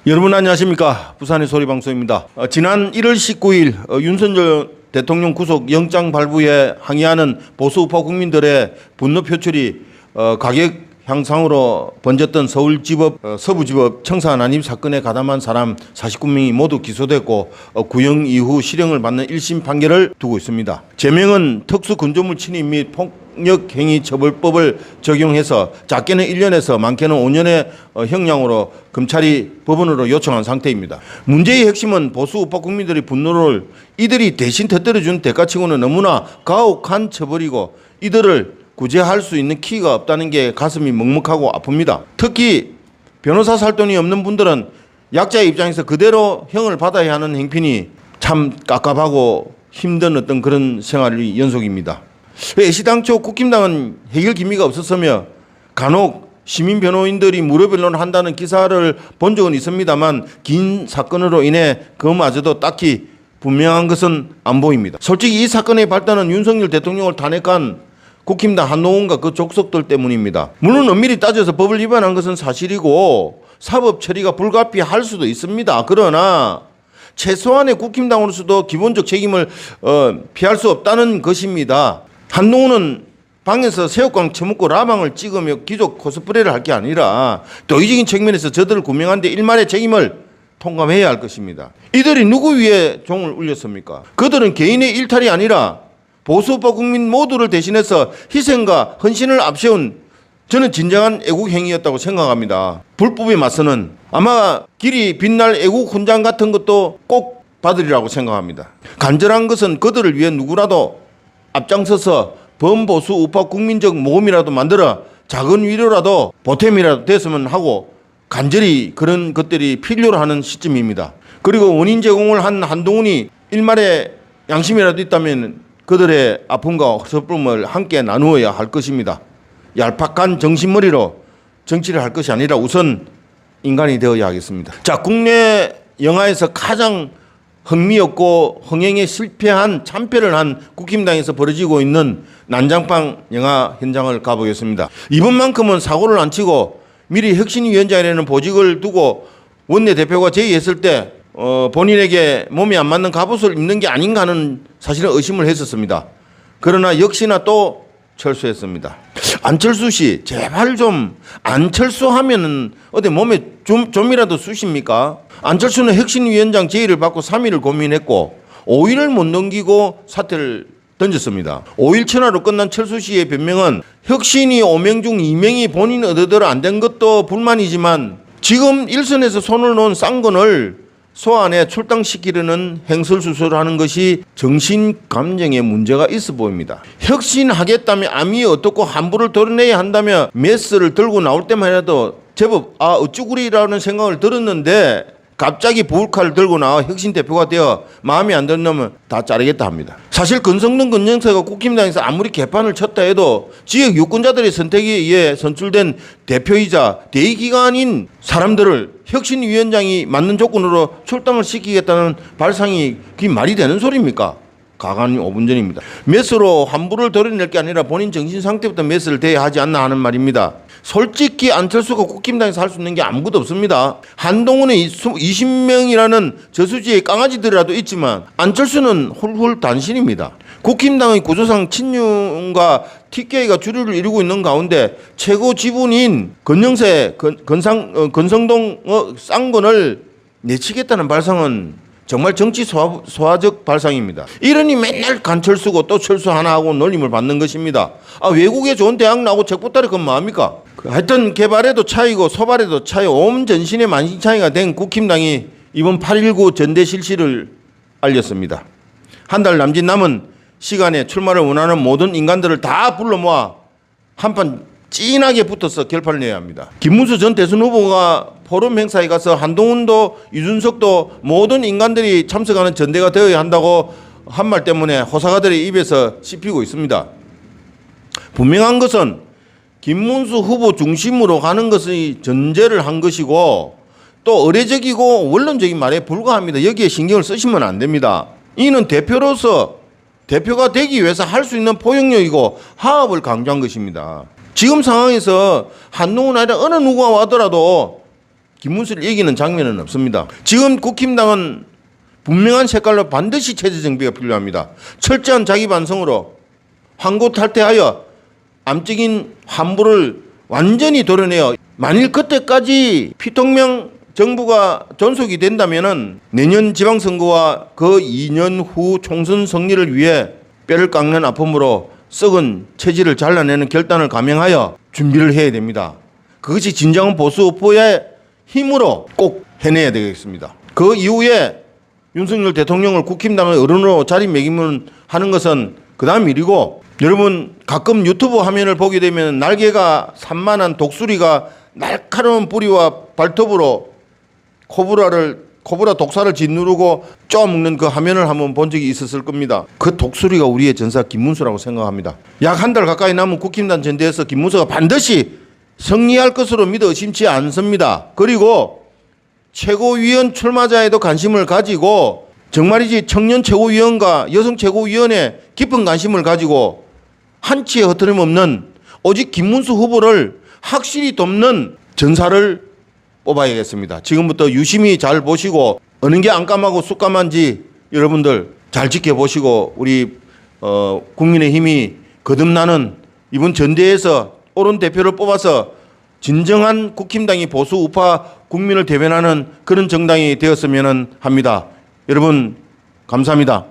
여러분 안녕하십니까. 부산의 소리방송입니다. 지난 1월 19일 윤석열 대통령 구속 영장 발부에 항의하는 보수 우파 국민들의 분노 표출이 가격 향상으로 번졌던 서울지법 서부지법 청사 난입 사건에 가담한 사람 49명이 모두 기소됐고 구형 이후 실형을 받는 1심 판결을 두고 있습니다. 제명은 특수건조물 침입 및 폭력행위처벌법을 적용해서 작게는 1년에서 많게는 5년의 형량으로 검찰이 법원으로 요청한 상태입니다. 문제의 핵심은 보수 우파 국민들의 분노를 이들이 대신 터뜨려준 대가치고는 너무나 가혹한 처벌이고 이들을 구제할 수 있는 키가 없다는 게 가슴이 먹먹하고 아픕니다. 특히 변호사 살 돈이 없는 분들은 약자의 입장에서 그대로 형을 받아야 하는 행편이 참 깝깝하고 힘든 어떤 그런 생활의 연속입니다. 애시당초 국힘당은 해결 기미가 없었으며 간혹 시민 변호인들이 무료 변론을 한다는 기사를 본 적은 있습니다만 긴 사건으로 인해 그마저도 딱히 분명한 것은 안 보입니다. 솔직히 이 사건의 발단은 윤석열 대통령을 탄핵한 국힘당 한동훈과 그 족속들 때문입니다. 물론 엄밀히 따져서 법을 위반한 것은 사실이고 사법 처리가 불가피할 수도 있습니다. 그러나 최소한의 국힘당으로서도 기본적 책임을 피할 수 없다는 것입니다. 한동훈은 방에서 새우깡 처먹고 라방을 찍으며 귀족 코스프레를 할 게 아니라 도의적인 측면에서 저들을 구명하는데 일말의 책임을 통감해야 할 것입니다. 이들이 누구 위에 종을 울렸습니까? 그들은 개인의 일탈이 아니라 보수우파 국민 모두를 대신해서 희생과 헌신을 앞세운 저는 진정한 애국 행위였다고 생각합니다. 불법에 맞서는 아마 길이 빛날 애국 훈장 같은 것도 꼭 받으리라고 생각합니다. 간절한 것은 그들을 위해 누구라도 앞장서서 범보수 우파 국민적 모금이라도 만들어 작은 위로라도 보탬이라도 됐으면 하고 간절히 그런 것들이 필요로 하는 시점입니다. 그리고 원인 제공을 한 한동훈이 일말의 양심이라도 있다면 그들의 아픔과 섣불음을 함께 나누어야 할 것입니다. 얄팍한 정신머리로 정치를 할 것이 아니라 우선 인간이 되어야 하겠습니다. 자, 국내 영화에서 가장 흥미없고 흥행에 실패한 참패를 한 국힘당에서 벌어지고 있는 난장판 영화 현장을 가보겠습니다. 이번만큼은 사고를 안 치고 미리 혁신위원장이라는 보직을 두고 원내대표가 제의했을 때 본인에게 몸에 안 맞는 갑옷을 입는 게 아닌가 하는 사실은 의심을 했었습니다. 그러나 역시나 또 철수했습니다. 안철수 씨, 제발 좀 안철수 하면은 어디 몸에 좀이라도 쑤십니까? 안철수는 혁신위원장 제의를 받고 3일을 고민했고 5일을 못 넘기고 사퇴를 던졌습니다. 5일 천하로 끝난 철수 씨의 변명은 혁신이 5명 중 2명이 본인 의도대로 안 된 것도 불만이지만 지금 일선에서 손을 놓은 쌍건을 소환에 출당시키려는 행설수설을 하는 것이 정신 감정에 문제가 있어 보입니다. 혁신하겠다며 암이 어떻고 함부를 드러내야 한다며 메스를 들고 나올 때만 해도 제법 어쭈구리라는 생각을 들었는데 갑자기 부울칼을 들고 나와 혁신 대표가 되어 마음에 안 드는 다 자르겠다 합니다. 사실 권성동 권영세가 국힘당에서 아무리 개판을 쳤다 해도 지역 유권자들의 선택에 의해 선출된 대표이자 대의기관인 사람들을 혁신위원장이 맞는 조건으로 출당을 시키겠다는 발상이 그게 말이 되는 소리입니까? 가관이 5분 전입니다. 메스로 함부를 드러낼 게 아니라 본인 정신 상태부터 메스를 대야 하지 않나 하는 말입니다. 솔직히 안철수가 국힘당에서 할 수 있는 게 아무것도 없습니다. 한동훈의 20명이라는 저수지의 강아지들이라도 있지만 안철수는 훌훌 단신입니다. 국힘당의 구조상 친윤과 TK가 주류를 이루고 있는 가운데 최고 지분인 권영세, 권성동 쌍건을 내치겠다는 발상은 정말 정치 소화적 발상입니다. 이러니 맨날 간철수고 또 철수 하나 하고 놀림을 받는 것입니다. 외국에 좋은 대학 나오고 책보따리 그건 뭐합니까? 하여튼 개발에도 차이고 소발에도 차이, 온 전신의 만신 차이가 된 국힘당이 이번 8.19 전대 실시를 알렸습니다. 한 달 남짓 남은 시간에 출마를 원하는 모든 인간들을 다 불러 모아 한판 찐하게 붙어서 결판을 내야 합니다. 김문수 전 대선 후보가 포럼 행사에 가서 한동훈도 유준석도 모든 인간들이 참석하는 전대가 되어야 한다고 한 말 때문에 호사가들의 입에서 씹히고 있습니다. 분명한 것은 김문수 후보 중심으로 가는 것이 전제를 한 것이고 또 의례적이고 원론적인 말에 불과합니다. 여기에 신경을 쓰시면 안 됩니다. 이는 대표로서 대표가 되기 위해서 할 수 있는 포용력이고 화합을 강조한 것입니다. 지금 상황에서 한동훈 아니라 어느 누가 와더라도 김문수를 이기는 장면은 없습니다. 지금 국힘당은 분명한 색깔로 반드시 체제 정비가 필요합니다. 철저한 자기 반성으로 황고 탈퇴하여 암적인 환부를 완전히 도려내어 만일 그때까지 피통령 정부가 존속이 된다면은 내년 지방선거와 그 2년 후 총선 승리를 위해 뼈를 깎는 아픔으로 썩은 체질을 잘라내는 결단을 감행하여 준비를 해야 됩니다. 그것이 진정한 보수 후보의 힘으로 꼭 해내야 되겠습니다. 그 이후에 윤석열 대통령을 국힘당의 어른으로 자리매김을 하는 것은 그 다음 일이고, 여러분 가끔 유튜브 화면을 보게 되면 날개가 산만한 독수리가 날카로운 뿌리와 발톱으로 코브라 독사를 짓누르고 쪼아먹는 그 화면을 한번 본 적이 있었을 겁니다. 그 독수리가 우리의 전사 김문수라고 생각합니다. 약 한 달 가까이 남은 국힘당 전대에서 김문수가 반드시 승리할 것으로 믿어 의심치 않습니다. 그리고 최고위원 출마자에도 관심을 가지고, 정말이지 청년 최고위원과 여성 최고위원에 깊은 관심을 가지고 한치의 허트림 없는 오직 김문수 후보를 확실히 돕는 전사를 뽑아야겠습니다. 지금부터 유심히 잘 보시고 어느 게 안감하고 쑥감한지 여러분들 잘 지켜보시고 우리 국민의힘이 거듭나는 이번 전대에서 옳은 대표를 뽑아서 진정한 국힘당이 보수 우파 국민을 대변하는 그런 정당이 되었으면 합니다. 여러분 감사합니다.